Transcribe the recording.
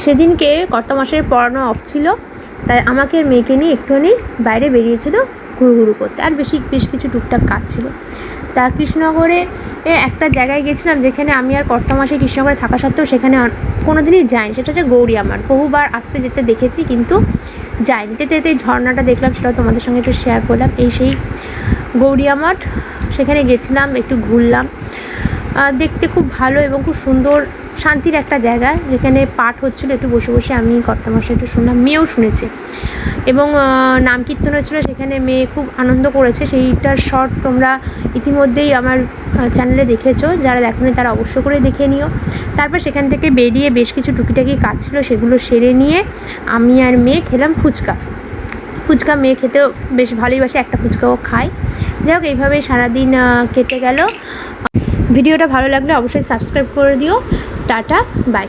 সেদিনকে কর্তামশাইয়ের পড়ানো অফ ছিল, তাই আমাকে মেয়েকে নিয়ে একটুখানি বাইরে বেরিয়েছিল ঘুরু করতে, আর বেশ কিছু টুকটাক কাজ ছিল। তা কৃষ্ণনগরে একটা জায়গায় গেছিলাম যেখানে আমি আর কর্তামশাই কৃষ্ণনগরে থাকা সত্ত্বেও সেখানে কোনো দিনই যাইনি, সেটা হচ্ছে গৌরিয়া মাঠ। বহুবার আসতে যেতে দেখেছি কিন্তু যাইনি। যেতে যেতে এই ঝর্ণাটা দেখলাম, সেটাও তোমাদের সঙ্গে একটু শেয়ার করলাম। এই সেই গৌরিয়া মাঠ, সেখানে গেছিলাম, একটু ঘুরলাম। দেখতে খুব ভালো এবং খুব সুন্দর শান্তির একটা জায়গা, যেখানে পাঠ হচ্ছিলো, একটু বসে বসে আমি কর্তামশাই একটু শুনলাম, মেয়েও শুনেছে এবং নাম কীর্তন হচ্ছিলো, সেখানে মেয়ে খুব আনন্দ করেছে। সেইটার শর্ট তোমরা ইতিমধ্যেই আমার চ্যানেলে দেখেছো, যারা দেখোনি তারা অবশ্য করে দেখে নিও। তারপর সেখান থেকে বেরিয়ে বেশ কিছু টুকিটাকি কাজ ছিল, সেগুলো সেরে নিয়ে আমি আর মেয়ে খেলাম ফুচকা। মেয়ে খেতেও বেশ ভালোই বাসে, একটা ফুচকাও খায়। যাই হোক, এইভাবেই সারাদিন কেটে গেল। ভিডিওটা ভালো লাগলে অবশ্যই সাবস্ক্রাইব করে দিও। Tata, by.